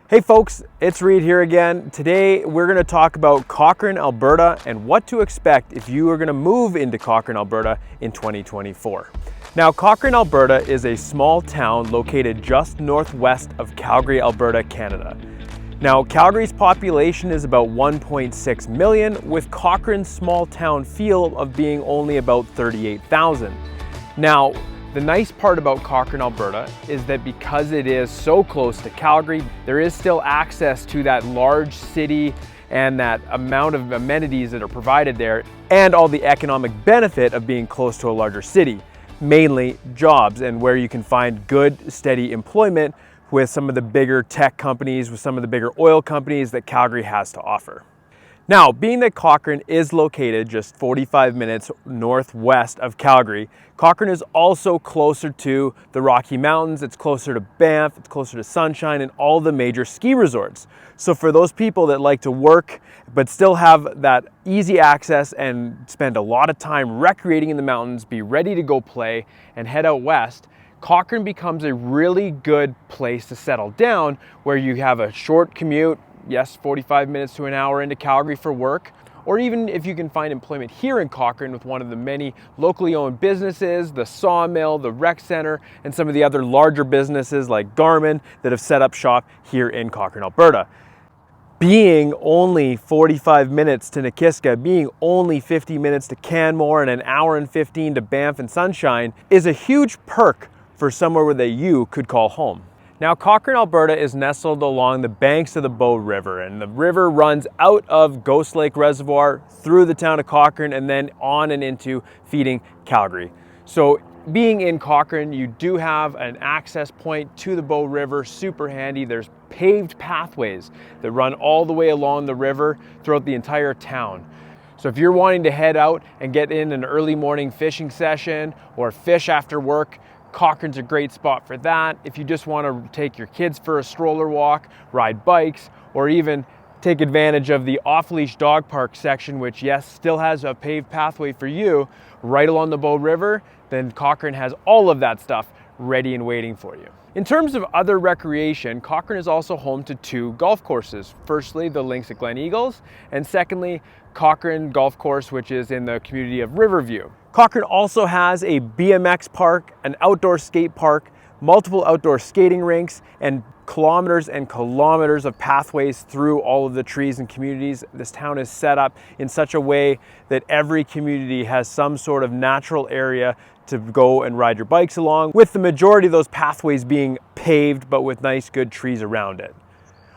Hey folks, it's Reid here again. Today we're going to talk about Cochrane, Alberta and what to expect if you are going to move into Cochrane, Alberta in 2024. Now, Cochrane, Alberta is a small town located just northwest of Calgary, Alberta, Canada. Now, Calgary's population is about 1.6 million, with Cochrane's small town feel of being only about 38,000. Now, the nice part about Cochrane, Alberta is that because it is so close to Calgary, there is still access to that large city and that amount of amenities that are provided there, and all the economic benefit of being close to a larger city, mainly jobs and where you can find good, steady employment with some of the bigger tech companies, with some of the bigger oil companies that Calgary has to offer. Now, being that Cochrane is located just 45 minutes northwest of Calgary, Cochrane is also closer to the Rocky Mountains, it's closer to Banff, it's closer to Sunshine and all the major ski resorts. So for those people that like to work but still have that easy access and spend a lot of time recreating in the mountains, be ready to go play and head out west, Cochrane becomes a really good place to settle down, where you have a short commute, yes, 45 minutes to an hour into Calgary for work, or even if you can find employment here in Cochrane with one of the many locally owned businesses, the sawmill, the rec center, and some of the other larger businesses like Garmin that have set up shop here in Cochrane, Alberta. Being only 45 minutes to Nakiska, being only 50 minutes to Canmore and an hour and 15 to Banff and Sunshine is a huge perk for somewhere that you could call home. Now, Cochrane, Alberta is nestled along the banks of the Bow River, and the river runs out of Ghost Lake Reservoir through the town of Cochrane and then on and into feeding Calgary. So being in Cochrane, you do have an access point to the Bow River, super handy. There's paved pathways that run all the way along the river throughout the entire town. So if you're wanting to head out and get in an early morning fishing session or fish after work, Cochrane's a great spot for that. If you just want to take your kids for a stroller walk, ride bikes, or even take advantage of the off-leash dog park section, which yes, still has a paved pathway for you right along the Bow River, then Cochrane has all of that stuff ready and waiting for you. In terms of other recreation, Cochrane is also home to two golf courses. Firstly, the links at Glen Eagles, and secondly, Cochrane Golf Course, which is in the community of Riverview. Cochrane also has a BMX park, an outdoor skate park, multiple outdoor skating rinks, and kilometers and kilometers of pathways through all of the trees and communities. This town is set up in such a way that every community has some sort of natural area to go and ride your bikes along, with the majority of those pathways being paved but with nice good trees around it.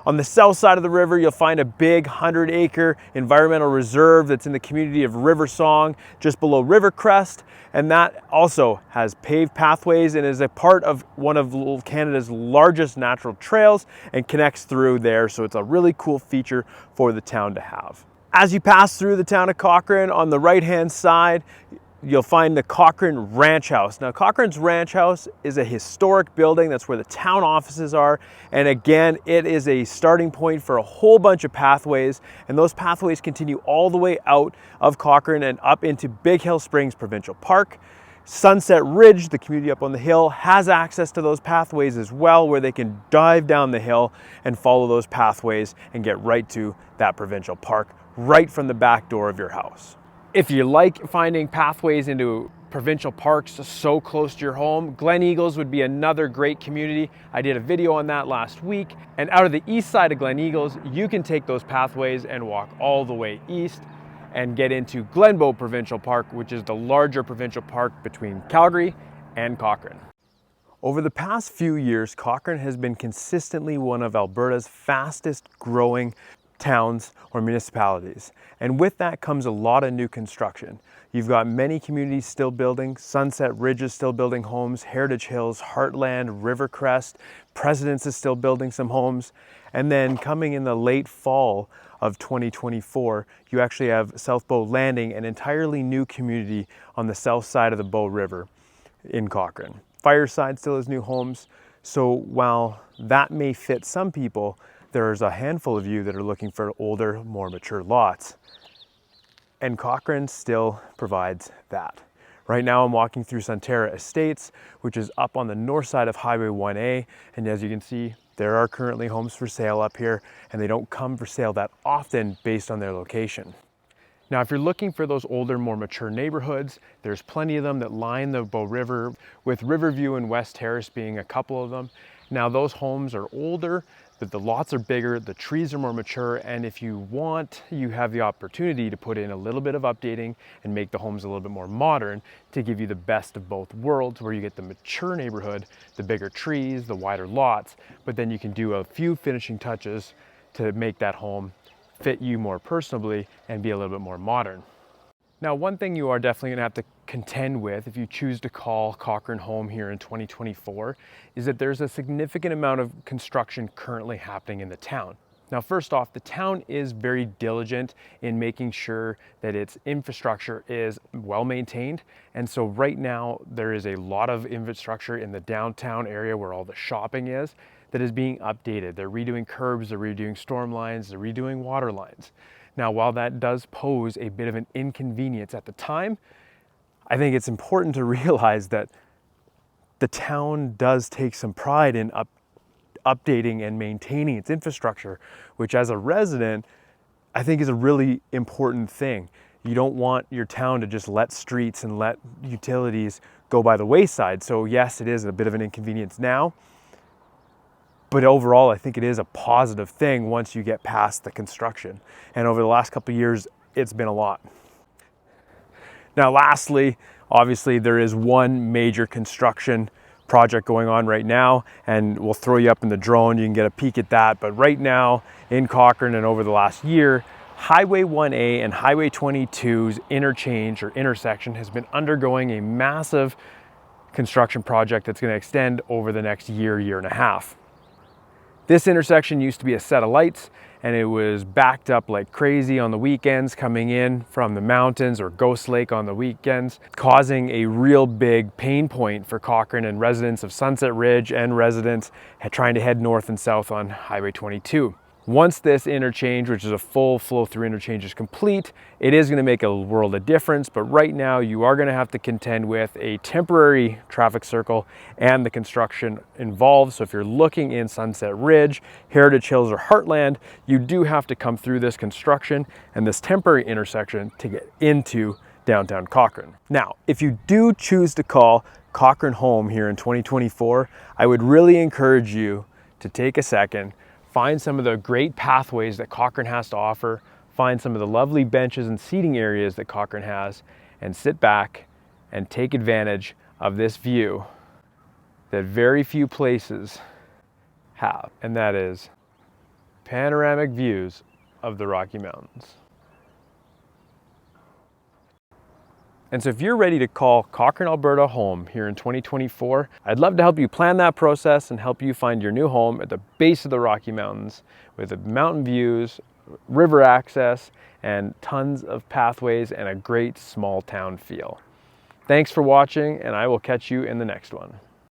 On the south side of the river, you'll find a big 100-acre environmental reserve that's in the community of Riversong, just below Rivercrest, and that also has paved pathways and is a part of one of Canada's largest natural trails and connects through there, so it's a really cool feature for the town to have. As you pass through the town of Cochrane, on the right-hand side, you'll find the Cochrane Ranch House. Now, Cochrane's Ranch House is a historic building. That's where the town offices are. And again, it is a starting point for a whole bunch of pathways. And those pathways continue all the way out of Cochrane and up into Big Hill Springs Provincial Park. Sunset Ridge, the community up on the hill, has access to those pathways as well, where they can dive down the hill and follow those pathways and get right to that provincial park right from the back door of your house. If you like finding pathways into provincial parks so close to your home, Glen Eagles would be another great community. I did a video on that last week. And out of the east side of Glen Eagles, you can take those pathways and walk all the way east and get into Glenbow Provincial Park, which is the larger provincial park between Calgary and Cochrane. Over the past few years, Cochrane has been consistently one of Alberta's fastest growing towns or municipalities. And with that comes a lot of new construction. You've got many communities still building. Sunset Ridge is still building homes, Heritage Hills, Heartland, Rivercrest, Presidents is still building some homes. And then coming in the late fall of 2024, you actually have South Bow Landing, an entirely new community on the south side of the Bow River in Cochrane. Fireside still has new homes. So while that may fit some people, there's a handful of you that are looking for older, more mature lots. And Cochrane still provides that. Right now I'm walking through Sunterra Estates, which is up on the north side of Highway 1A. And as you can see, there are currently homes for sale up here, and they don't come for sale that often based on their location. Now, if you're looking for those older, more mature neighborhoods, there's plenty of them that line the Bow River, with Riverview and West Terrace being a couple of them. Now, those homes are older, but the lots are bigger, the trees are more mature, and if you want, you have the opportunity to put in a little bit of updating and make the homes a little bit more modern to give you the best of both worlds, where you get the mature neighborhood, the bigger trees, the wider lots, but then you can do a few finishing touches to make that home fit you more personally and be a little bit more modern. Now, one thing you are definitely gonna have to contend with if you choose to call Cochrane home here in 2024 is that there's a significant amount of construction currently happening in the town. Now, first off, the town is very diligent in making sure that its infrastructure is well maintained. And so right now there is a lot of infrastructure in the downtown area where all the shopping is that is being updated. They're redoing curbs, they're redoing storm lines, they're redoing water lines. Now, while that does pose a bit of an inconvenience at the time, I think it's important to realize that the town does take some pride in updating and maintaining its infrastructure, which as a resident, I think is a really important thing. You don't want your town to just let streets and let utilities go by the wayside. So yes, it is a bit of an inconvenience now, but overall, I think it is a positive thing once you get past the construction. And over the last couple of years, it's been a lot. Now, lastly, obviously there is one major construction project going on right now, and we'll throw you up in the drone, you can get a peek at that. But right now in Cochrane and over the last year, Highway 1A and Highway 22's interchange or intersection has been undergoing a massive construction project that's going to extend over the next year, year and a half. This intersection used to be a set of lights, and it was backed up like crazy on the weekends coming in from the mountains or Ghost Lake on the weekends, causing a real big pain point for Cochrane and residents of Sunset Ridge and residents trying to head north and south on Highway 22. Once this interchange, which is a full flow-through interchange, is complete, it is going to make a world of difference, but right now you are going to have to contend with a temporary traffic circle and the construction involved. So if you're looking in Sunset Ridge, Heritage Hills, or Heartland, you do have to come through this construction and this temporary intersection to get into downtown Cochrane. Now, if you do choose to call Cochrane home here in 2024, I would really encourage you to take a second, find some of the great pathways that Cochrane has to offer, find some of the lovely benches and seating areas that Cochrane has, and sit back and take advantage of this view that very few places have, and that is panoramic views of the Rocky Mountains. And so if you're ready to call Cochrane Alberta home here in 2024, I'd love to help you plan that process and help you find your new home at the base of the Rocky Mountains with the mountain views, river access, and tons of pathways and a great small town feel. Thanks for watching, and I will catch you in the next one.